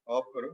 Of करो.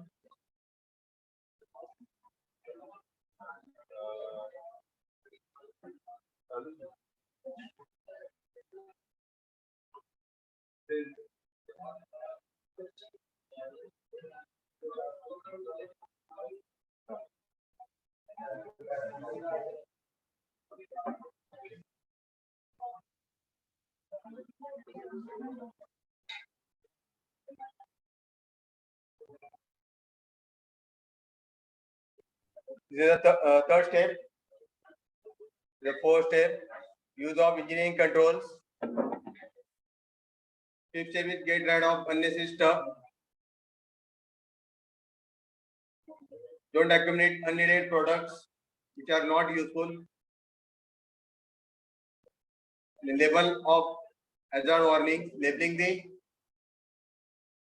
This is the third step. The fourth step, use of engineering controls. Fifth step is get rid of unnecessary stuff. Don't accumulate unneeded products which are not useful. The label of hazard warnings, labeling the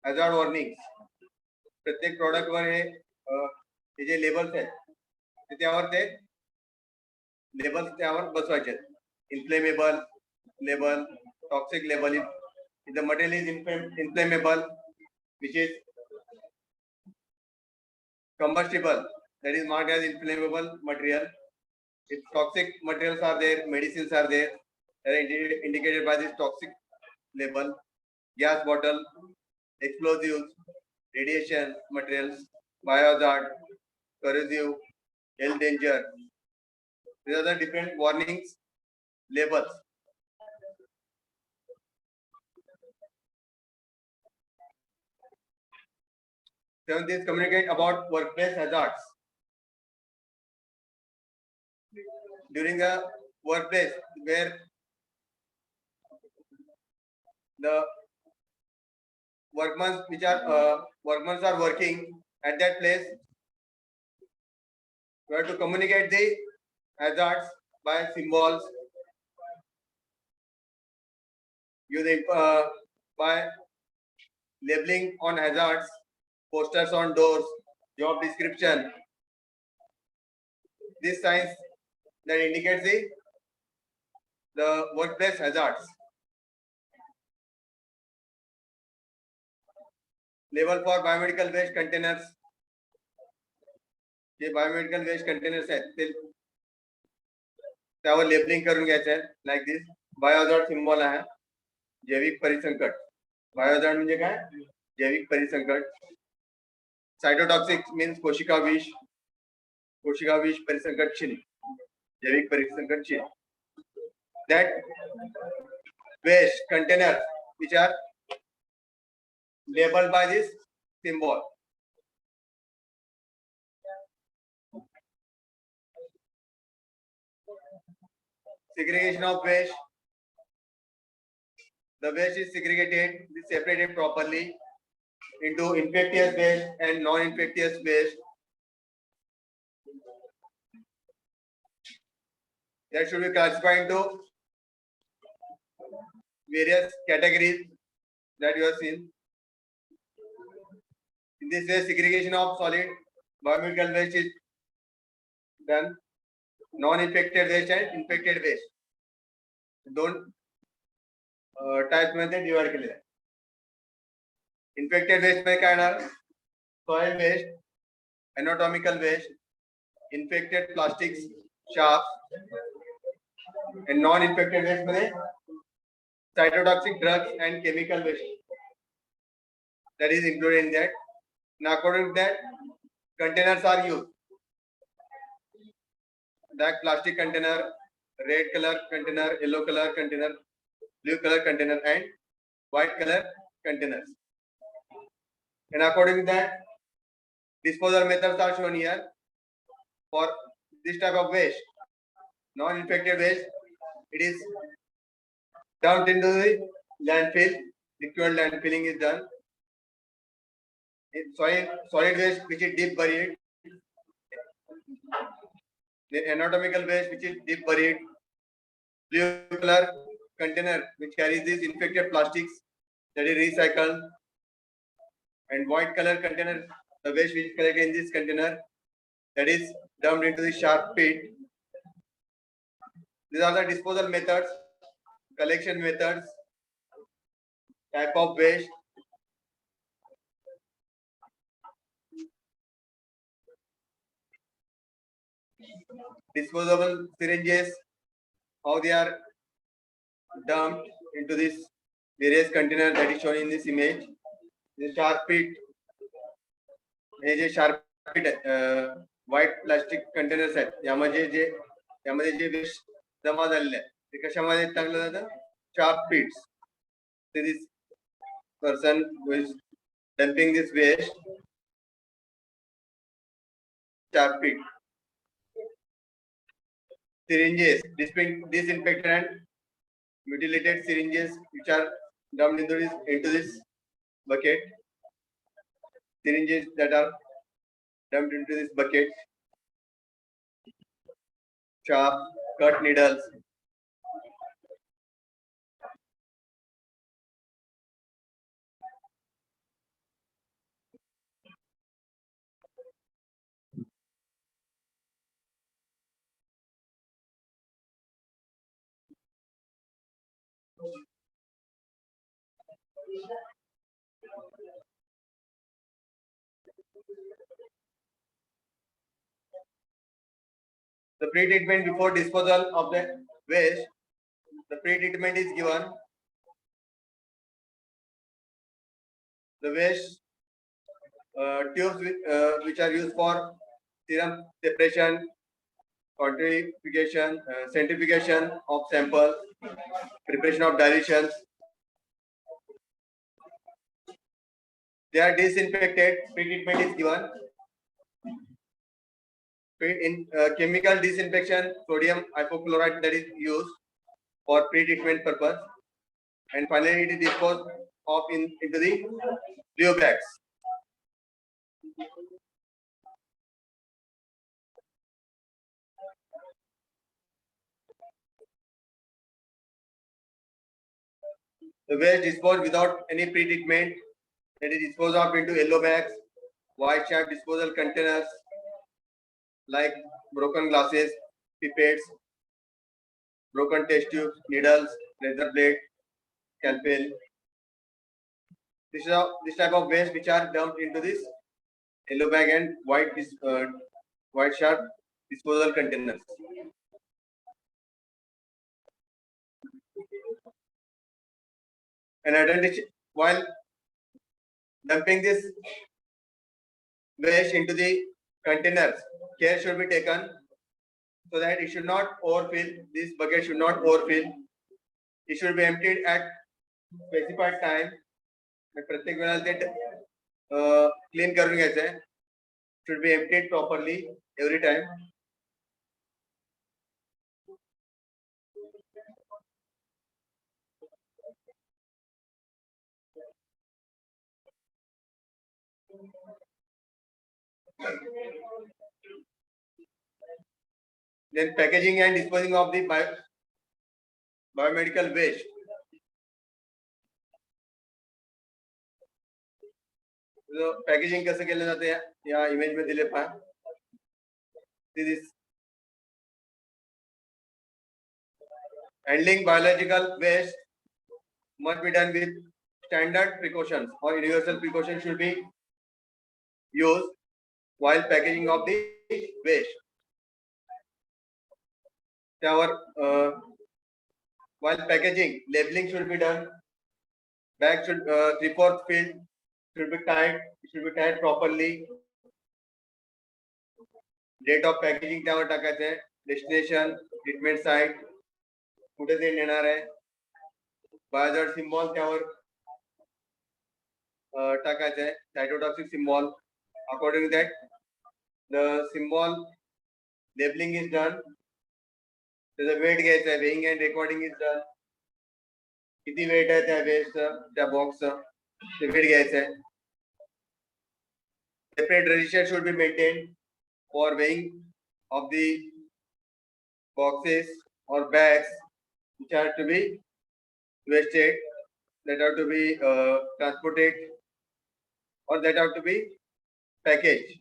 hazard warnings. प्रत्येक product वर हे जे labels आहेत त्यावर ते labels त्यावर बसवायचे. Inflammable label, toxic label. If the material is inflammable, which is combustible, that is marked as inflammable material. If toxic materials are there, medicines are there, that are indicated by this toxic label. Gas bottle, explosives, radiation materials, biohazard, corrosive, health danger. These are the different warnings labels. Seventh is communicate about workplace hazards. During the workplace where the workmen are working at that place, we have to communicate the hazards by symbols, using by labeling on hazards, posters on doors, job description. This signs that indicates the workplace hazards. Label for biomedical waste containers. जे biomedical waste containers आहेत ते त्यावर labelling करून घ्यायचं आहे. Like this. बायोहॅझार्ड symbol आहे. जैविक परिसंकट. बायोहॅझार्ड म्हणजे काय? जैविक परिसंकट. सायटोटॉक्सिक मीन्स कोशिका विष. कोशिका विष परिसंकटशील. जैविक परिसंकटशील. That waste containers which are labeled by this symbol. Segregation of waste. The waste is segregated, is separated properly into infectious waste and non-infectious waste. That should be classified into various categories that you have seen. In this way, segregation of solid biomedical waste is done. non-infected waste and infected waste दोन types मध्ये divide केलेले आहे. Infected waste मध्ये काय येणार? Soil waste, anatomical waste, infected plastics, sharps, and non-infected waste मध्ये cytotoxic drugs and chemical waste that is included in that. Now according to that, containers are used. That plastic container, red color container, yellow color container, blue color container, and white color containers. And according to that, disposal methods are shown here for this type of waste. Non-infected waste, it is dumped into the landfill. Liquid landfilling is done. In solid waste which is deep buried. The anatomical waste which is deep buried. Blue color container which carries these infected plastics, that is recycled. And white color container, the waste which is collected in this container, that is dumped into the sharp pit. These are the disposal methods, collection methods, type of waste. Disposable syringes, how they are dumped into this various container that is shown in this image. The sharp pit, हे sharp pit white plastic containers आहेत, यामध्ये जे waste जमा झालेले आहे ते कशामध्ये टाकलं जातं? Sharp pits. So this person who is dumping this waste, sharp pit. Syringes, disinfectant and mutilated syringes which are dumped into this bucket. Syringes that are dumped into this bucket. Sharp cut needles. The pre-treatment before disposal of the waste, the pre-treatment is given. The waste tubes which are used for serum separation, quantification, centrifugation of samples, preparation of dilutions. They are disinfected. Pre-treatment is given. In chemical disinfection, sodium hypochlorite that is used for pre-treatment purpose, and finally it is disposed of into the blue bags. The waste disposed without any pre-treatment, that is disposed of into yellow bags, white shape disposal containers like broken glasses, pipettes, broken test tubes, needles, razor blade, scalpel. This type of waste which are dumped into this yellow bag and white sharp disposal containers. And while dumping this waste into the containers, care should be taken so that it should not overfill. This bucket should not overfill. It should be emptied at specified time. प्रत्येक वेळेला ते clean करून घ्यायचं आहे. Should be emptied properly every time. Then packaging and disposing of the biomedical waste. Packaging कसं केलं जाते या इमेज मध्ये दिले पहा. This Handling biological waste must be done with standard precautions or universal precautions should be used while packaging of the waste. While packaging, labeling should be done. Bag should 3/4 filled should be tied. It should be tied properly. Date of packaging त्यावर टाकायचं आहे. Destination, treatment site, कुठे ते नेणार आहे. Biohazard symbol त्यावर टाकायचं आहे. Cytotoxic symbol. According to that, the symbol labeling is done. त्याचं weight घ्यायचं आहे. Weighing and recording is done. किती वेट आहे त्या वेस्टचं त्या बॉक्सचं ते वेट घ्यायचं आहे. Separate register should be maintained for weighing of the boxes or bags which are to be wasted, that are to be transported or that are to be packaged.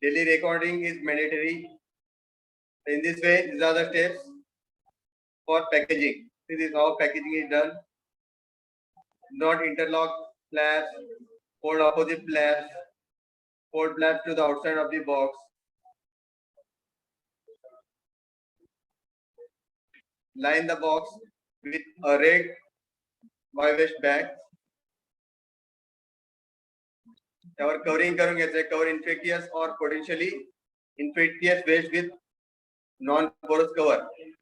Daily recording is mandatory. In this way, these are the steps for packaging. This is how packaging is done. Not interlock flaps, fold opposite flaps, fold flaps to the outside of the box. Line the box with a red Y-waste bag. त्यावर covering करून घ्यायचं. Cover infectious or potentially infectious waste with non-porous cover.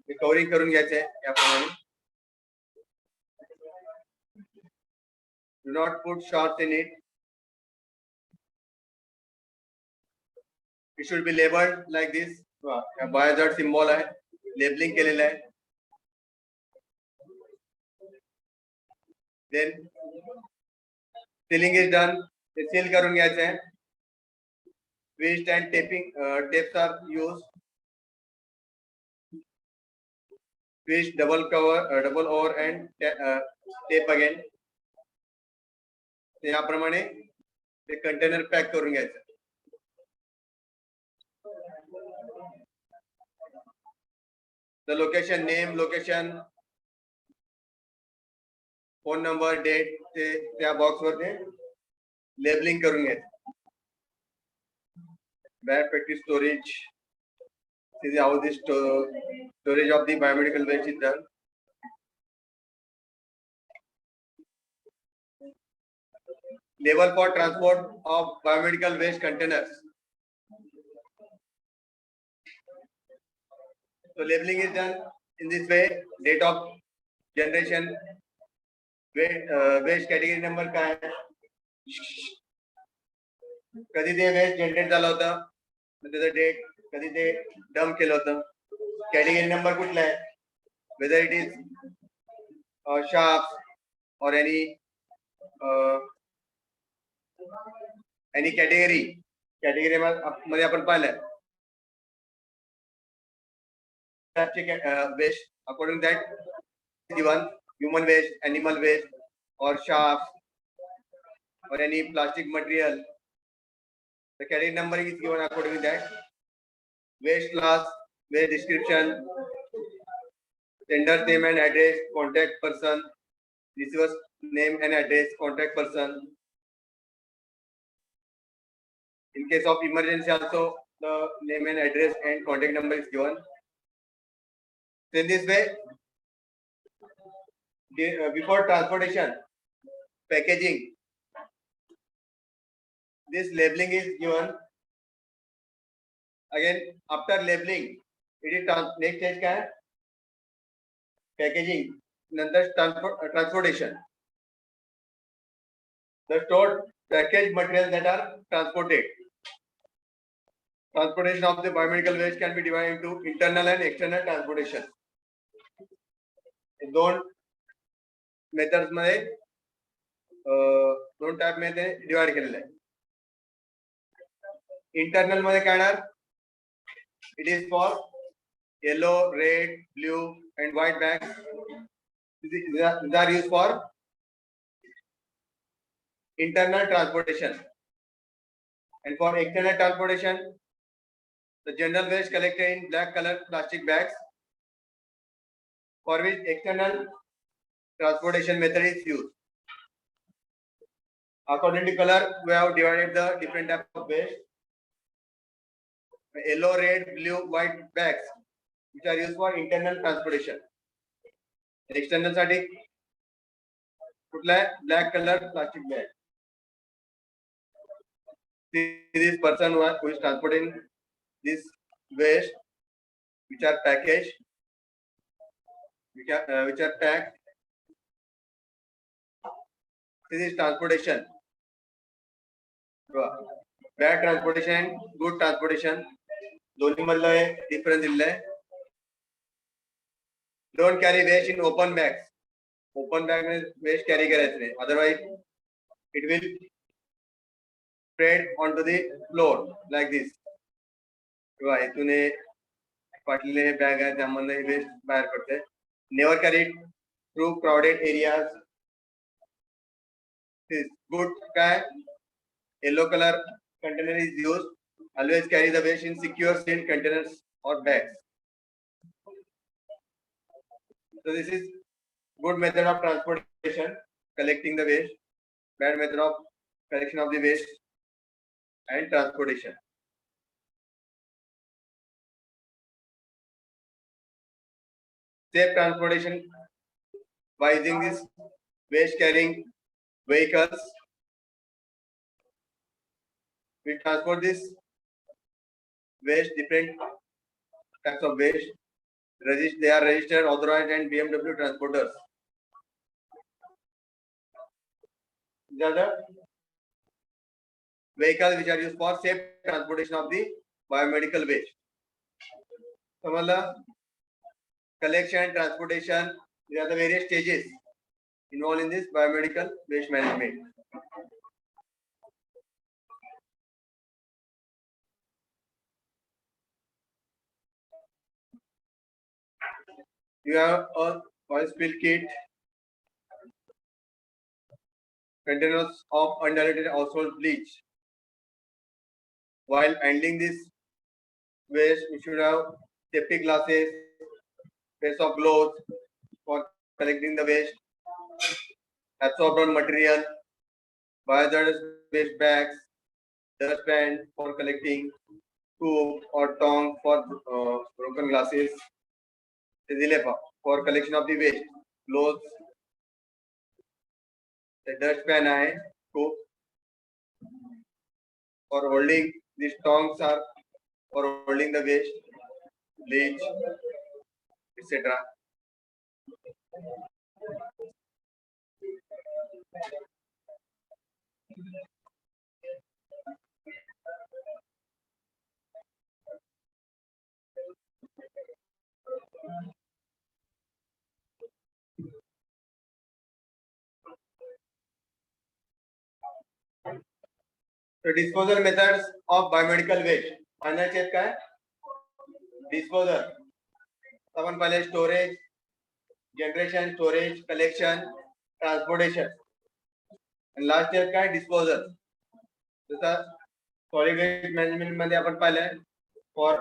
हे covering करून घ्यायचं आहे याप्रमाणे. Do not put sharps in it. It should be labeled like this. Biohazard symbol आहे. Labeling केलेलं आहे. Then sealing is done. ते seal करून घ्यायचं आहे. Twist and tapes are used. Twist, double over and tape again. याप्रमाणे ते container pack करून घ्यायचं. The location, name, location, phone number, date ते त्या बॉक्स वर ते लेबलिंग करून घ्यायचं. Bad practice storage. This is how the storage of the biomedical waste is done. Label for transport of biomedical waste containers. So labeling is done in this way. Date of generation, waste category number काय आहे, कधी ते waste generate झालं होतं, त्याचं date, कधी ते dump केलं होतं, कॅटेगरी नंबर कुठला आहे, whether it is sharps or any category मध्ये आपण पाहिलं waste according to that given human waste, animal waste or sharps or any plastic material. The category number is given according to that. Waste class, waste description, sender's name and address, contact person, receiver's name and address, contact person. In case of emergency also, the name and address and contact number is given. So in this way, before transportation, packaging, this labeling is given. Again, after labeling, it is next stage क्या है? Packaging, नंतर transportation. The stored packaged materials that are transported. Transportation of the biomedical waste can be divided into internal and external transportation. दोन methods मध्ये दोन type मध्ये divide केलेले आहे. Internal मध्ये काय येणार, it is for yellow, red, blue and white bags. These are used for internal transportation. And for external transportation, the general waste collected in black color plastic bags for which external transportation method is used. According to color, we have divided the different type of waste. Yellow, red, blue, white bags, which are used for internal transportation. External साठी कुठला आहे? Black color plastic bag. This person who is transporting this waste, which are packaged, which are packed. This is transportation. Bad transportation, good transportation. दोन्ही मधलं हे difference दिलेलं आहे. Don't carry waste in open bags. Open bag में waste carry करायचं नाही. Otherwise, it will spread onto the floor like this. किंवा इथून हे फाटलेले हे bag आहे त्यामधनं हे वेस्ट बाहेर पडते. Never carry it through crowded areas. This good काय? Yellow color container is used. Always carry the waste in secure sealed containers or bags. So this is good method of transportation, collecting the waste. Bad method of collection of the waste and transportation. Safe transportation by using these waste carrying vehicles. We transport this waste, different types of waste. They are registered, authorized, and BMW transporters. These are the vehicles which are used for safe transportation of the biomedical waste. Collection and transportation, these are the various stages involved in this biomedical waste management. You have a oil spill kit, containers of undiluted household bleach. While handling this waste, you should have safety glasses, pair of gloves for collecting the waste, absorbent material, biohazardous waste bags, dustpan for collecting, tube or tongs for broken glasses, for collection of the waste, clothes, the dustpan hai, scoop for holding, these tongs are for holding the waste, bleach, etc. So disposal methods of biomedical waste. Final check काय? Disposal. अपन पहले storage, generation, storage, collection, transportation. And last check काय? Disposal. जसं solid waste management मध्ये आपण पाहिलं for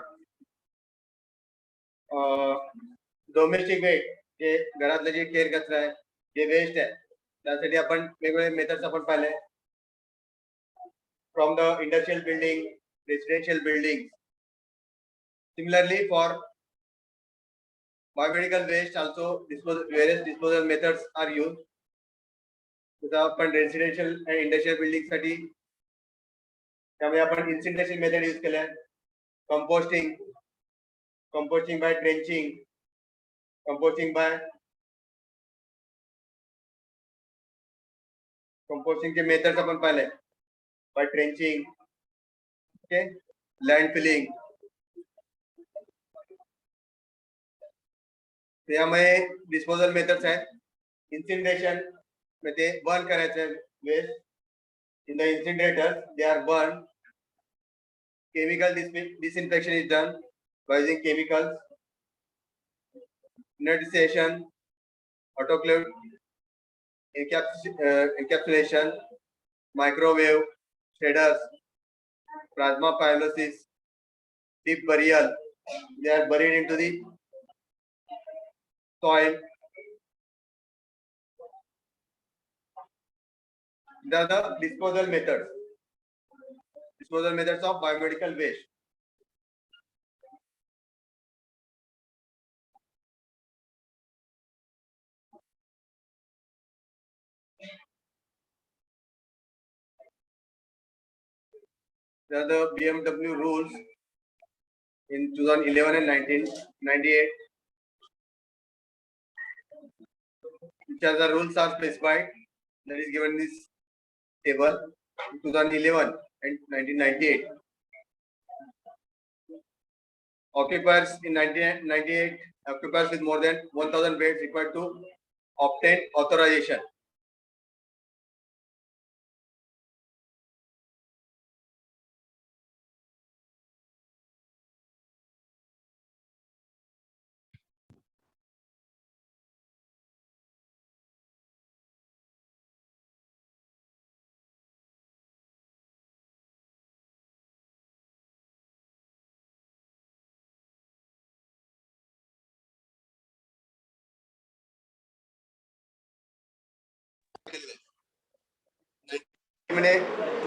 domestic waste जे घरातलं जे केर कचरा आहे जे वेस्ट आहे त्यासाठी आपण वेगवेगळे मेथड्स आपण पाहिले from the industrial building, residential buildings. Similarly, for biomedical waste also various disposal methods are used. जसं आपण residential and industrial buildings साठी त्यामुळे आपण incineration method यूज केले आहे. composting by trenching, composting चे methods आपण पाहिले by trenching, okay, land filling. त्यामुळे disposal methods आहेत. Incineration मध्ये burn करायचं waste. In the incinerator, they are burned. Chemical disinfection is done by using chemicals. Inertization, autoclave, encapsulation, microwave, shredders, plasma pyrolysis, deep burial. They are buried into the soil. These are the disposal methods. Disposal methods of biomedical waste. These are the BMW rules in 2011 and 1998. Which are the rules are specified, that is given in this table. 2011 and 1998. Occupiers in 1998, occupiers with more than 1,000 beds required to obtain authorization.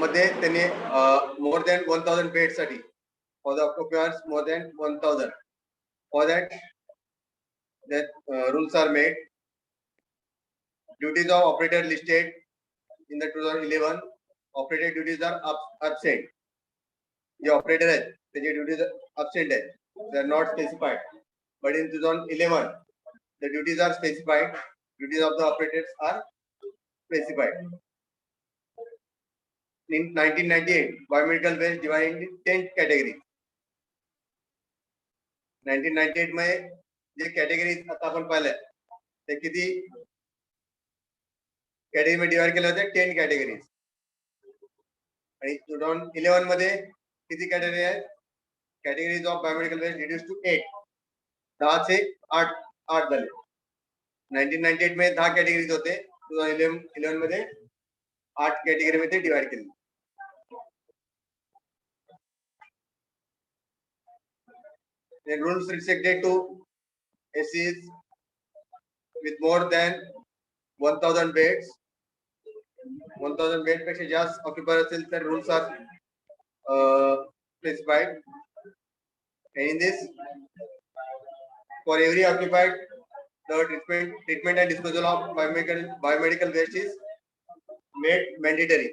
मध्ये त्यांनी more than 1,000 beds साठी for the occupiers more than 1,000. For that rules are made. Duties of operator listed in the 2011. Operator duties are absent. The operator आहेत त्याचे duties absent आहेत. They are not specified. But in 2011, the duties are specified. Duties of the operators are specified. In 1998, biomedical waste divided in 10 categories. 1998 मध्ये जे categories आता आपण पाहिल्या ते किती category मध्ये डिवाइड केले होते 10 कॅटेगरीज. आणि 2011 मध्ये किती कॅटेगरी आहेत? Categories of biomedical waste reduce to 8. 10 से 8 झाले. 1998 मध्ये 10 कॅटेगरीज होते. 2011 मध्ये 8 कॅटेगरी मध्ये डिवाइड केले. The rules restricted to SCs with more than 1,000 beds. 1,000 beds पेक्षा जास्त occupier असेल तर rules are specified. And in this, for every occupied, the treatment and disposal of biomedical waste is made mandatory.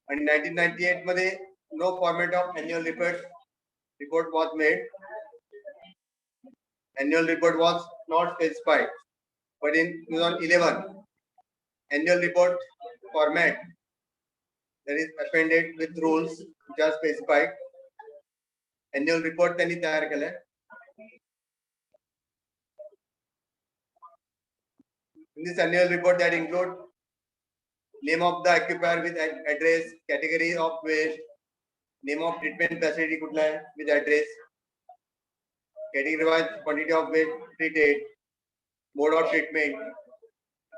And 1998 मध्ये no format of annual report was made. Annual report was not specified. But in 2011, annual report format that is appended with rules which are specified. Annual report त्यांनी तयार केलाय. In this annual report that include name of the occupier with address, category of waste, name of treatment facility कुठला आहे with address, category wise quantity of waste treated, mode of treatment,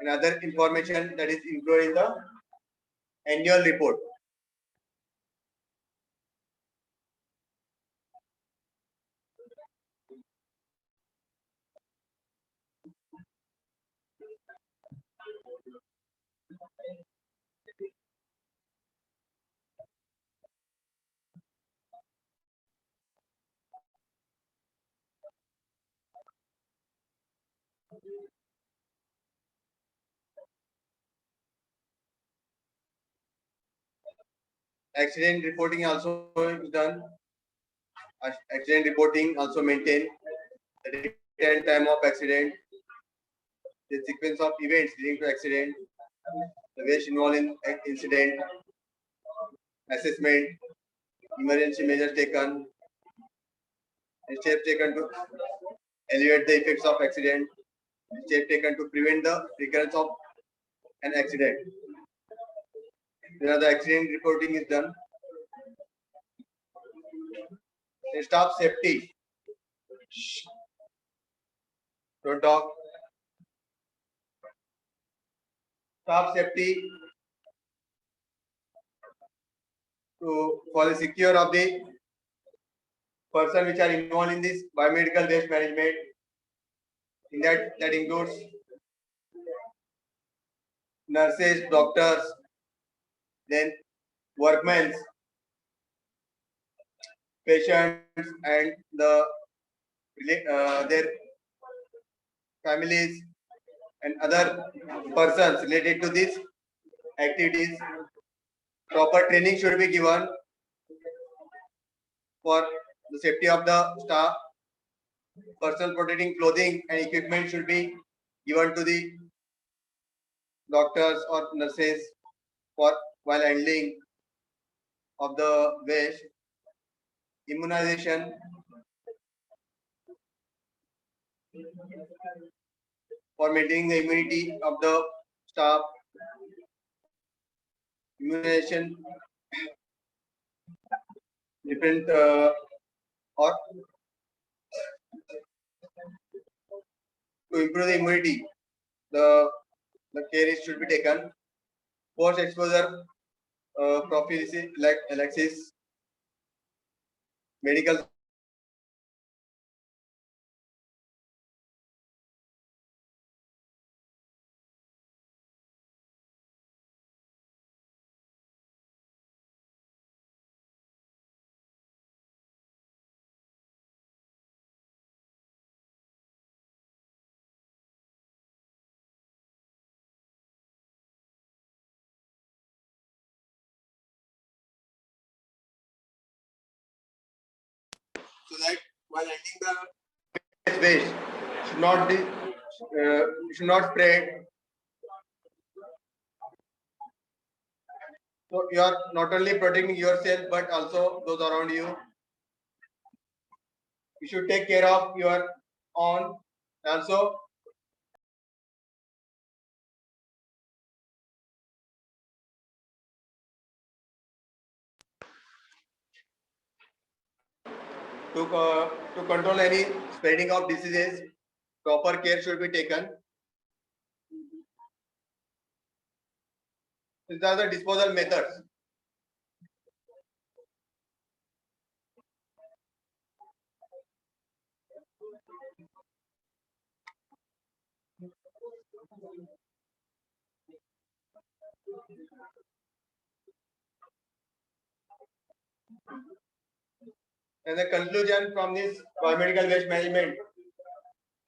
and other information that is included in the annual report. Accident reporting also is done. Accident reporting also maintain the date and time of accident, the sequence of events leading to accident, the waste involved in incident, assessment, emergency measures taken, and steps taken to alleviate the effects of accident, steps taken to prevent the recurrence of an accident. Where the accident reporting is done. And staff safety. Don't talk. Staff safety for the secure of the persons which are involved in this biomedical waste management. In that includes nurses, doctors, then workmen, patients, and their families and other persons related to these activities. Proper training should be given for the safety of the staff. Personal protecting clothing and equipment should be given to the doctors or nurses for while handling of the waste. Immunization for maintaining the immunity of the staff. Immunization, different or to improve the immunity, the care is should be taken. Post exposure prophylaxis, like Alexis, medical so that while handling the waste should not be should not spread. So you are not only protecting yourself but also those around you. You should take care of your own also. To control any spreading of diseases, proper care should be taken. These are the disposal methods. And the conclusion from this biomedical waste management,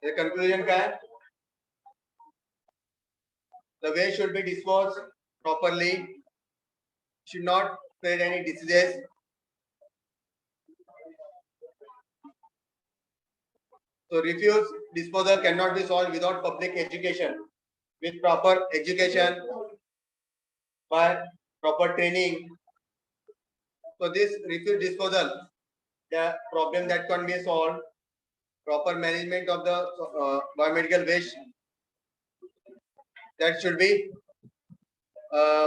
the conclusion का the waste should be disposed properly, should not spread any diseases. So refuse disposal cannot be solved without public education. With proper education, by proper training, so this refuse disposal, the problem that can be solved, proper management of the biomedical waste, that should be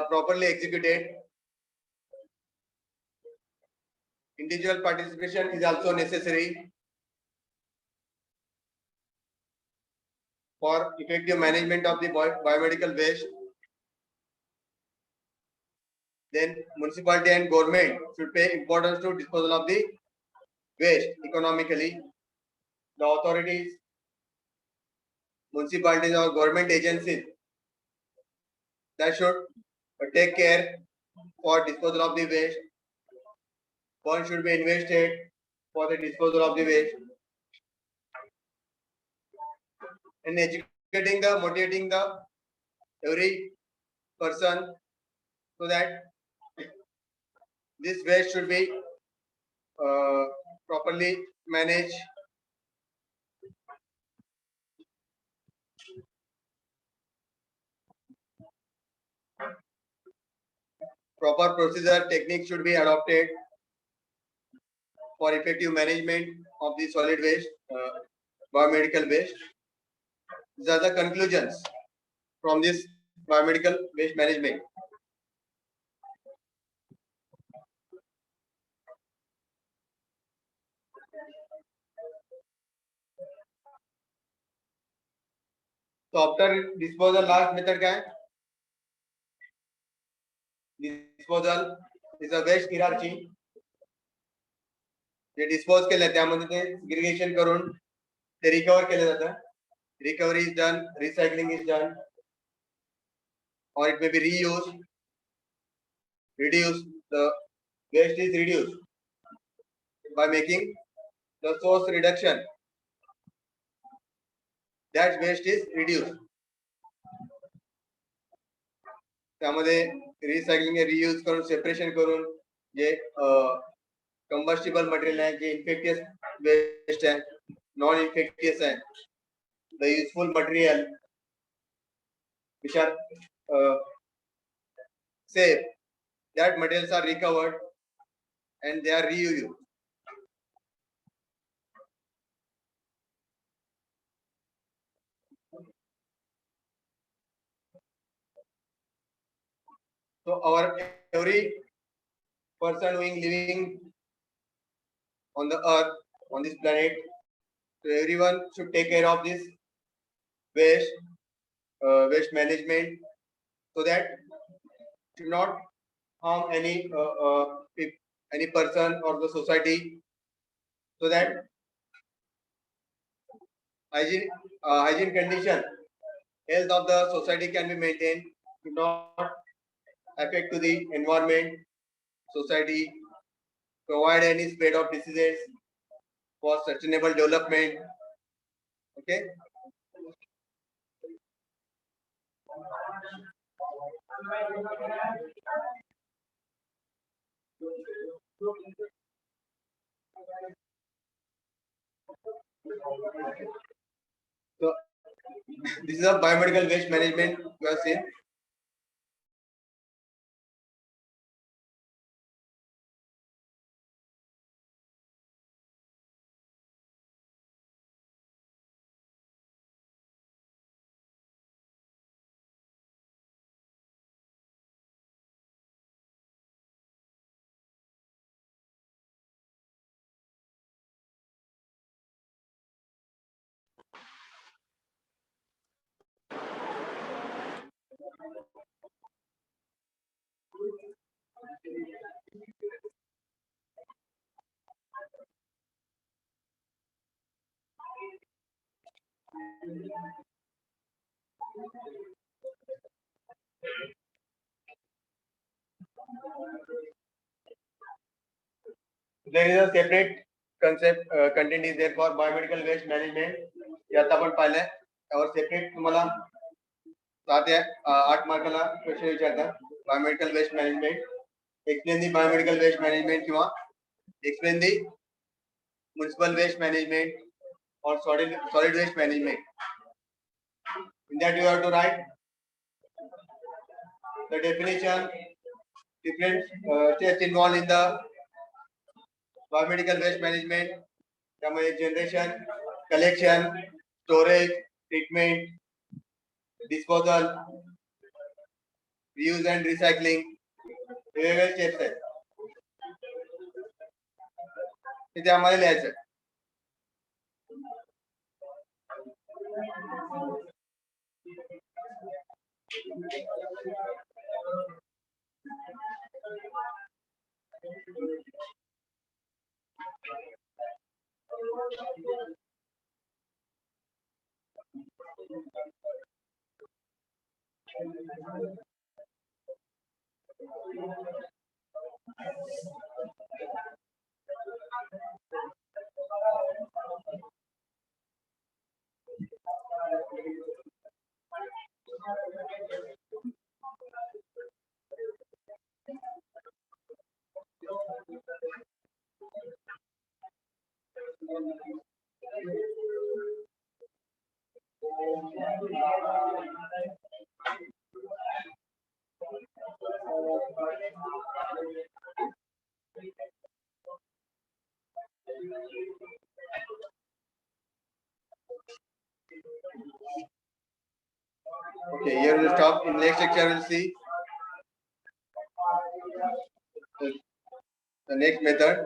properly executed. Individual participation is also necessary for effective management of the biomedical waste. Then municipality and government should pay importance to disposal of the waste economically. The authorities, municipalities or government agencies that should take care for disposal of the waste. One should be invested for the disposal of the waste. And educating the, motivating the every person so that this waste should be properly managed. Proper procedure technique should be adopted for effective management of the solid waste, biomedical waste. These are the conclusions from this biomedical waste management. So after disposal, last method क्या है? Disposal is a waste hierarchy. J dispose केले त्यामध्ये ते सिग्रिगेशन करून ते recover केले जातं. Recovery is done, recycling is done, or it may be reused, reduced. The waste is reduced by making the source reduction. That waste is reduced. त्यामध्ये recycling reuse करून separation करून जे कंबस्टिबल मटेरियल आहे, जे infectious waste आहे, non infectious आहे, the useful material which are safe, that materials are recovered and they are reused. So our every person who is living on the earth, on this planet, so everyone should take care of this waste, waste management, so that should not harm any person or the society, so that hygiene condition, health of the society can be maintained, should not affect to the environment, society, provide any spread of diseases for sustainable development. Okay. So this is a biomedical waste management you have seen. There is a separate concept content is there for biomedical waste management. यात आपण पाहिलंय त्यावर separate तुम्हाला 7 या 8 मार्काला question विचारतात. Biomedical waste management, explain the biomedical waste management किंवा explain the municipal waste management or solid waste management. In that you have to write the definition, different steps involved in the biomedical waste management. त्यामध्ये generation, collection, storage, treatment, disposal, reuse and recycling. वेगवेगळे steps आहेत ते आम्हाला लिहायचं. Okay, here we'll stop. In next lecture we'll see the next method.